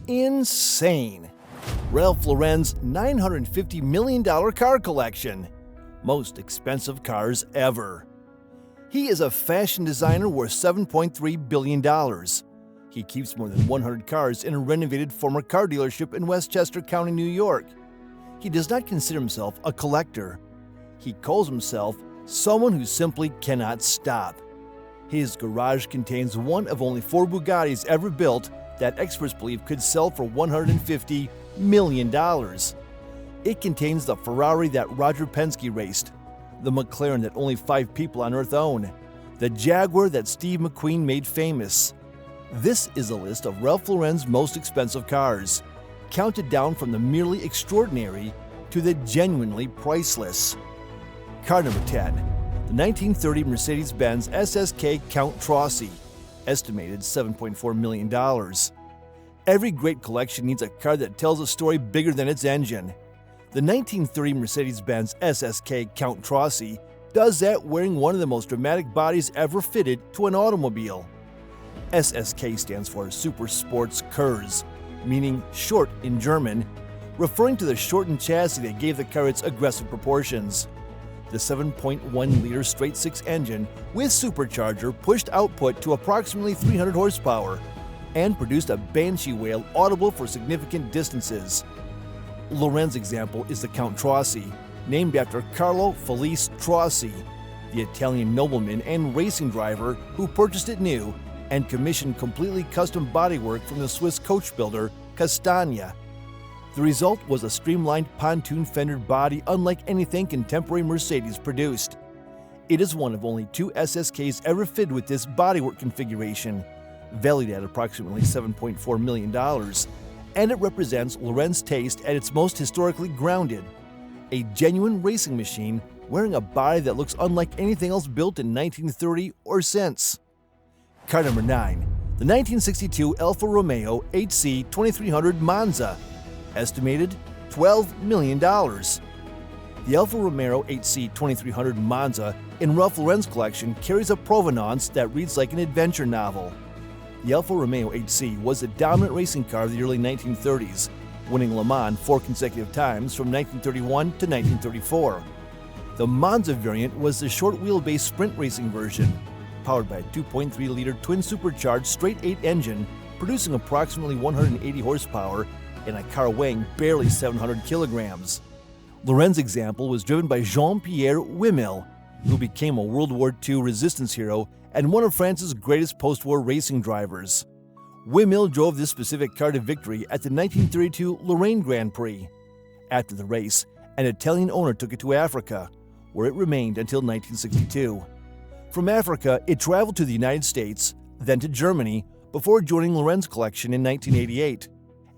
Insane! Ralph Lauren's $950 million car collection. Most expensive cars ever. He is a fashion designer worth $7.3 billion. He keeps more than 100 cars in a renovated former car dealership in Westchester County, New York. He does not consider himself a collector. He calls himself someone who simply cannot stop. His garage contains one of only 4 Bugattis ever built that experts believe could sell for $150 million. It contains the Ferrari that Roger Penske raced, the McLaren that only 5 people on Earth own, the Jaguar that Steve McQueen made famous. This is a list of Ralph Lauren's most expensive cars, counted down from the merely extraordinary to the genuinely priceless. Car number 10, the 1930 Mercedes-Benz SSK Count Trossi, estimated $7.4 million. Every great collection needs a car that tells a story bigger than its engine. The 1930 Mercedes-Benz SSK Count Trossi does that wearing one of the most dramatic bodies ever fitted to an automobile. SSK stands for Super Sports Kurz, meaning short in German, referring to the shortened chassis that gave the car its aggressive proportions. The 7.1-liter straight-six engine with supercharger pushed output to approximately 300 horsepower and produced a banshee wail audible for significant distances. Lauren's example is the Count Trossi, named after Carlo Felice Trossi, the Italian nobleman and racing driver who purchased it new and commissioned completely custom bodywork from the Swiss coach builder Castagna. The result was a streamlined pontoon-fendered body unlike anything contemporary Mercedes produced. It is one of only 2 SSKs ever fitted with this bodywork configuration, valued at approximately $7.4 million, and it represents Lauren's taste at its most historically grounded. A genuine racing machine wearing a body that looks unlike anything else built in 1930 or since. Car number 9, the 1962 Alfa Romeo HC 2300 Monza, estimated $12 million. The Alfa Romeo HC 2300 Monza in Ralph Lauren's collection carries a provenance that reads like an adventure novel. The Alfa Romeo HC was the dominant racing car of the early 1930s, winning Le Mans 4 consecutive times from 1931 to 1934. The Monza variant was the short wheelbase sprint racing version, powered by a 2.3-liter twin-supercharged straight-8 engine, producing approximately 180 horsepower and a car weighing barely 700 kilograms. Lauren's example was driven by Jean-Pierre Wimel, who became a World War II resistance hero and one of France's greatest post-war racing drivers. Wimel drove this specific car to victory at the 1932 Lorraine Grand Prix. After the race, an Italian owner took it to Africa, where it remained until 1962. From Africa, it traveled to the United States, then to Germany, before joining Lauren's collection in 1988.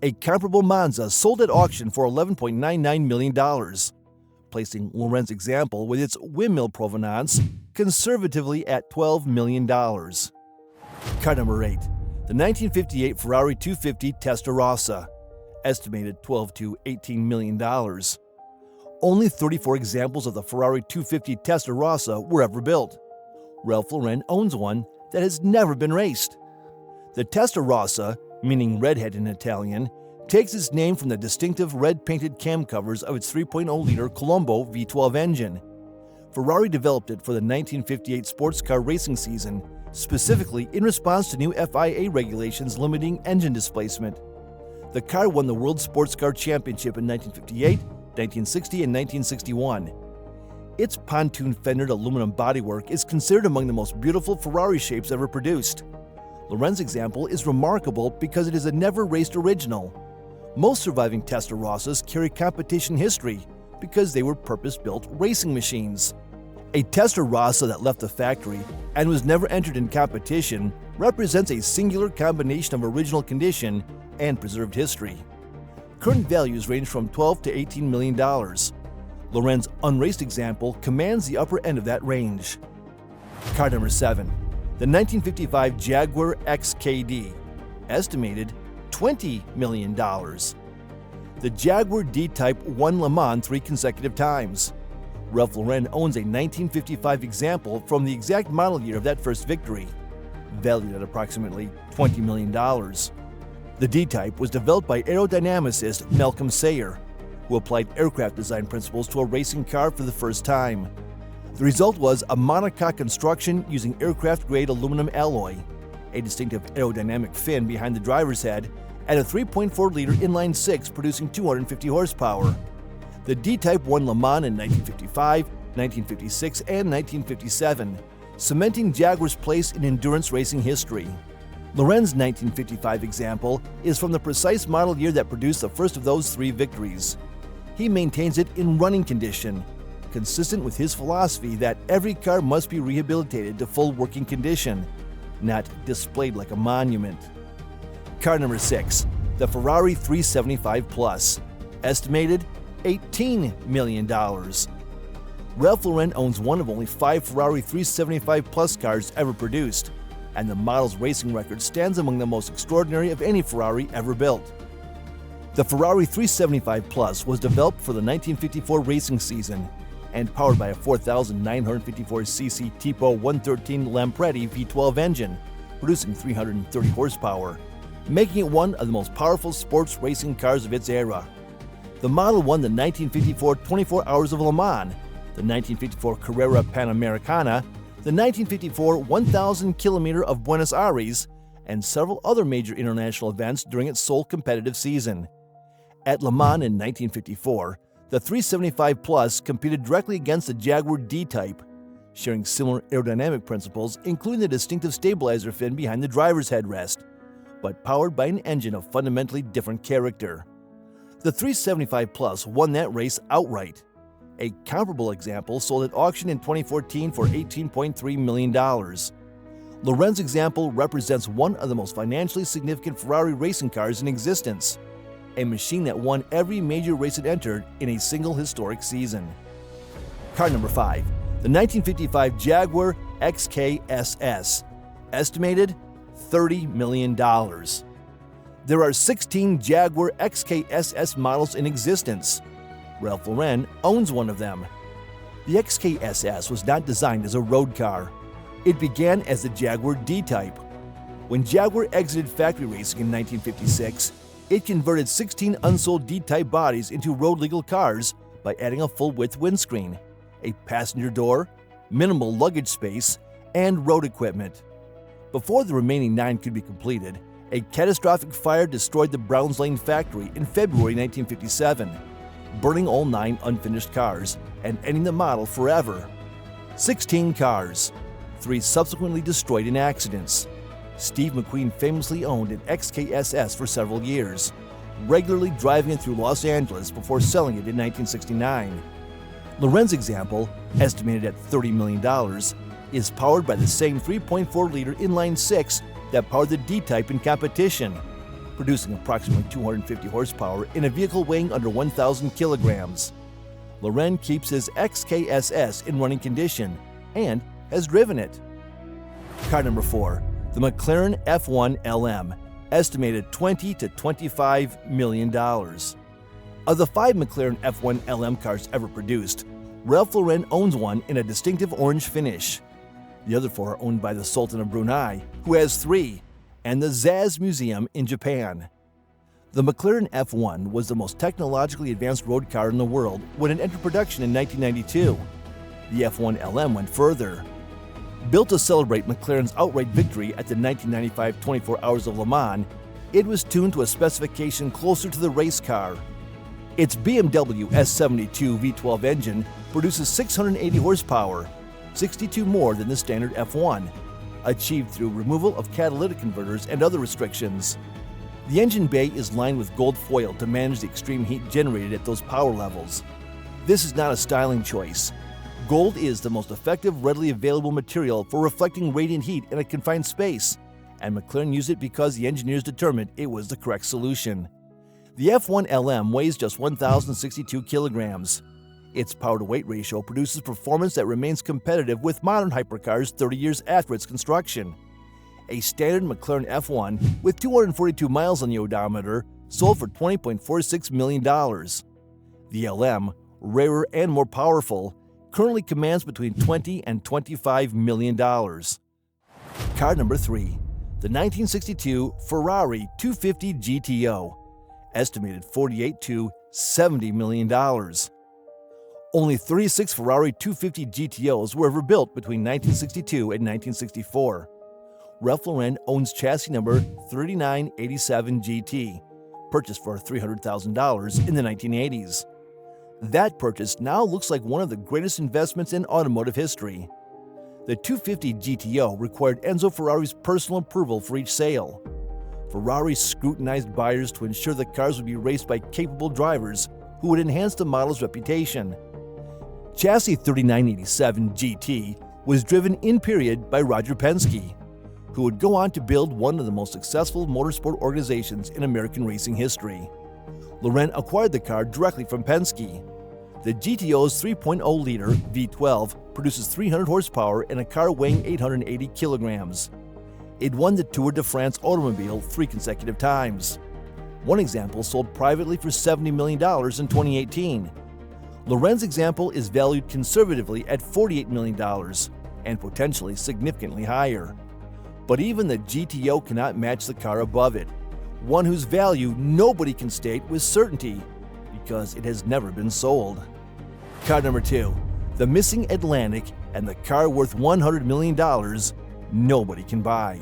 A comparable Monza sold at auction for $11.99 million, placing Lauren's example with its windmill provenance conservatively at $12 million. Car number 8, the 1958 Ferrari 250 Testa Rossa, estimated $12 to $18 million. Only 34 examples of the Ferrari 250 Testa Rossa were ever built. Ralph Lauren owns one that has never been raced. The Testa Rossa, meaning redhead in Italian, takes its name from the distinctive red-painted cam covers of its 3.0-liter Colombo V12 engine. Ferrari developed it for the 1958 sports car racing season, specifically in response to new FIA regulations limiting engine displacement. The car won the World Sports Car Championship in 1958, 1960, and 1961. Its pontoon-fendered aluminum bodywork is considered among the most beautiful Ferrari shapes ever produced. Lauren's example is remarkable because it is a never-raced original. Most surviving Testa Rossas carry competition history because they were purpose-built racing machines. A Testa Rossa that left the factory and was never entered in competition represents a singular combination of original condition and preserved history. Current values range from $12 to $18 million. Lauren's unraced example commands the upper end of that range. Car number 7, the 1955 Jaguar XKD, estimated $20 million. The Jaguar D-Type won Le Mans 3 consecutive times. Ralph Lauren owns a 1955 example from the exact model year of that first victory, valued at approximately $20 million. The D-Type was developed by aerodynamicist Malcolm Sayer, who applied aircraft design principles to a racing car for the first time. The result was a monocoque construction using aircraft-grade aluminum alloy, a distinctive aerodynamic fin behind the driver's head, and a 3.4-liter inline-six producing 250 horsepower. The D-Type won Le Mans in 1955, 1956, and 1957, cementing Jaguar's place in endurance racing history. Loren's 1955 example is from the precise model year that produced the first of those 3 victories. He maintains it in running condition, consistent with his philosophy that every car must be rehabilitated to full working condition, not displayed like a monument. Car number 6, the Ferrari 375 Plus, estimated $18 million. Ralph Lauren owns one of only 5 Ferrari 375 Plus cars ever produced, and the model's racing record stands among the most extraordinary of any Ferrari ever built. The Ferrari 375 Plus was developed for the 1954 racing season and powered by a 4,954cc Tipo 113 Lampredi V12 engine, producing 330 horsepower, making it one of the most powerful sports racing cars of its era. The model won the 1954 24 Hours of Le Mans, the 1954 Carrera Panamericana, the 1954 1,000 km of Buenos Aires, and several other major international events during its sole competitive season. At Le Mans in 1954, the 375 Plus competed directly against the Jaguar D-Type, sharing similar aerodynamic principles, including the distinctive stabilizer fin behind the driver's headrest, but powered by an engine of fundamentally different character. The 375 Plus won that race outright. A comparable example sold at auction in 2014 for $18.3 million. Loren's example represents one of the most financially significant Ferrari racing cars in existence, a machine that won every major race it entered in a single historic season. Car number 5, the 1955 Jaguar XKSS, estimated $30 million. There are 16 Jaguar XKSS models in existence. Ralph Lauren owns one of them. The XKSS was not designed as a road car. It began as the Jaguar D-Type. When Jaguar exited factory racing in 1956, it converted 16 unsold D-Type bodies into road-legal cars by adding a full-width windscreen, a passenger door, minimal luggage space, and road equipment. Before the remaining 9 could be completed, a catastrophic fire destroyed the Browns Lane factory in February 1957, burning all 9 unfinished cars and ending the model forever. 16 cars, 3 subsequently destroyed in accidents. Steve McQueen famously owned an XKSS for several years, regularly driving it through Los Angeles before selling it in 1969. Loren's example, estimated at $30 million, is powered by the same 3.4-liter inline-six that powered the D-Type in competition, producing approximately 250 horsepower in a vehicle weighing under 1,000 kilograms. Loren keeps his XKSS in running condition and has driven it. Car number 4, the McLaren F1 LM, estimated $20 to $25 million. Of the 5 McLaren F1 LM cars ever produced, Ralph Lauren owns one in a distinctive orange finish. The other 4 are owned by the Sultan of Brunei, who has 3, and the Zaz Museum in Japan. The McLaren F1 was the most technologically advanced road car in the world when it entered production in 1992. The F1 LM went further. Built to celebrate McLaren's outright victory at the 1995 24 Hours of Le Mans, it was tuned to a specification closer to the race car. Its BMW S72 V12 engine produces 680 horsepower, 62 more than the standard F1, achieved through removal of catalytic converters and other restrictions. The engine bay is lined with gold foil to manage the extreme heat generated at those power levels. This is not a styling choice. Gold is the most effective, readily available material for reflecting radiant heat in a confined space, and McLaren used it because the engineers determined it was the correct solution. The F1 LM weighs just 1,062 kilograms. Its power-to-weight ratio produces performance that remains competitive with modern hypercars 30 years after its construction. A standard McLaren F1 with 242 miles on the odometer sold for $20.46 million. The LM, rarer and more powerful, currently commands between $20 and $25 million. Car number 3, The 1962 Ferrari 250 GTO, estimated $48 to $70 million. Only 36 Ferrari 250 GTOs were ever built between 1962 and 1964. Ralph Lauren owns chassis number 3987 GT, purchased for $300,000 in the 1980s. That purchase now looks like one of the greatest investments in automotive history. The 250 GTO required Enzo Ferrari's personal approval for each sale. Ferrari scrutinized buyers to ensure the cars would be raced by capable drivers who would enhance the model's reputation. Chassis 3987 GT was driven in period by Roger Penske, who would go on to build one of the most successful motorsport organizations in American racing history. Lauren acquired the car directly from Penske. The GTO's 3.0-liter V12 produces 300 horsepower in a car weighing 880 kilograms. It won the Tour de France automobile 3 consecutive times. One example sold privately for $70 million in 2018. Lauren's example is valued conservatively at $48 million and potentially significantly higher. But even the GTO cannot match the car above it, one whose value nobody can state with certainty because it has never been sold. Car number 2, the missing Atlantic and the car worth $100 million nobody can buy.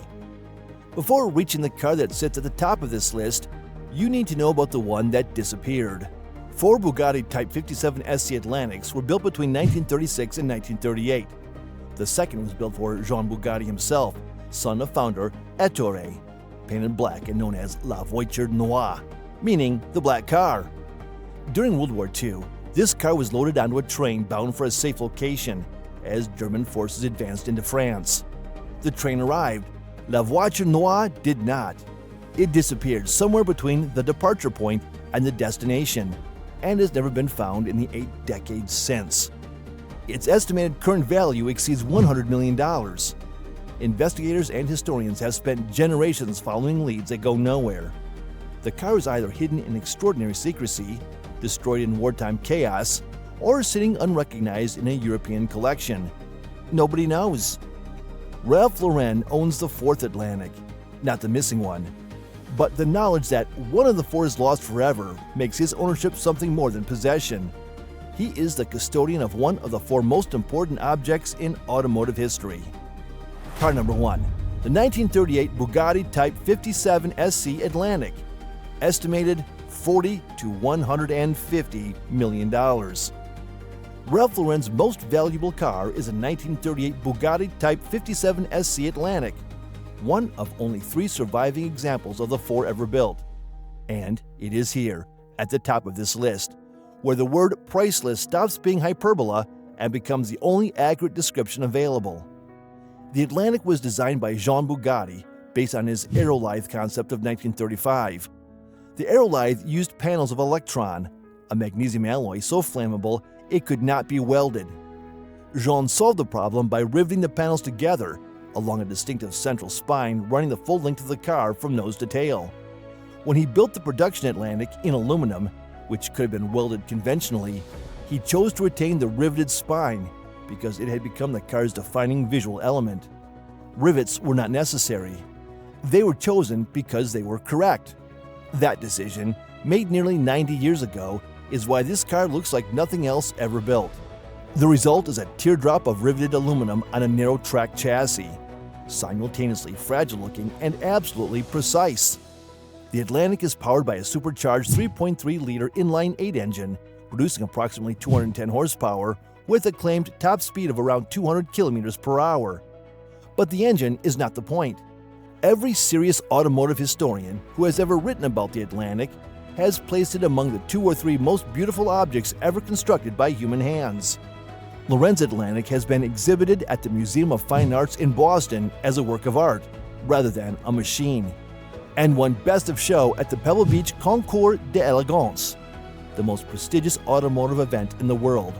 Before reaching the car that sits at the top of this list, you need to know about the one that disappeared. 4 Bugatti Type 57 SC Atlantics were built between 1936 and 1938. The second was built for Jean Bugatti himself, son of founder Ettore, painted black and known as La Voiture Noire, meaning the black car. During World War II, this car was loaded onto a train bound for a safe location as German forces advanced into France. The train arrived. La Voiture Noire did not. It disappeared somewhere between the departure point and the destination and has never been found in the 8 decades since. Its estimated current value exceeds $100 million. Investigators and historians have spent generations following leads that go nowhere. The car is either hidden in extraordinary secrecy, destroyed in wartime chaos, or sitting unrecognized in a European collection. Nobody knows. Ralph Lauren owns the 4th Atlantic, not the missing one. But the knowledge that one of the 4 is lost forever makes his ownership something more than possession. He is the custodian of one of the 4 most important objects in automotive history. Car number 1, the 1938 Bugatti Type 57 SC Atlantic, estimated $40 to $150 million. Ralph Lauren's most valuable car is a 1938 Bugatti Type 57 SC Atlantic, one of only 3 surviving examples of the 4 ever built. And it is here, at the top of this list, where the word priceless stops being hyperbola and becomes the only accurate description available. The Atlantic was designed by Jean Bugatti based on his aerolithe concept of 1935. The aerolithe used panels of electron, a magnesium alloy so flammable it could not be welded. Jean solved the problem by riveting the panels together along a distinctive central spine running the full length of the car from nose to tail. When he built the production Atlantic in aluminum, which could have been welded conventionally, he chose to retain the riveted spine because it had become the car's defining visual element. Rivets were not necessary. They were chosen because they were correct. That decision, made nearly 90 years ago, is why this car looks like nothing else ever built. The result is a teardrop of riveted aluminum on a narrow track chassis, simultaneously fragile-looking and absolutely precise. The Atlantic is powered by a supercharged 3.3-liter inline-8 engine, producing approximately 210 horsepower with a claimed top speed of around 200 kilometers per hour. But the engine is not the point. Every serious automotive historian who has ever written about the Atlantic has placed it among the 2 or 3 most beautiful objects ever constructed by human hands. Lauren's Atlantic has been exhibited at the Museum of Fine Arts in Boston as a work of art, rather than a machine, and won Best of Show at the Pebble Beach Concours d'Elegance, the most prestigious automotive event in the world.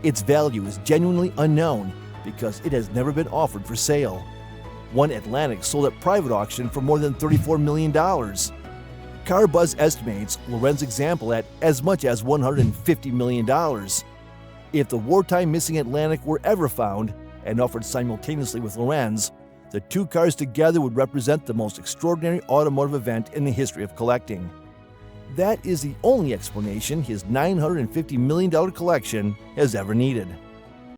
Its value is genuinely unknown because it has never been offered for sale. One Atlantic sold at private auction for more than $34 million. Car Buzz estimates Lauren's example at as much as $150 million. If the wartime missing Atlantic were ever found and offered simultaneously with Lauren's, The two cars together would represent the most extraordinary automotive event in the history of collecting. That is the only explanation his $950 million collection has ever needed.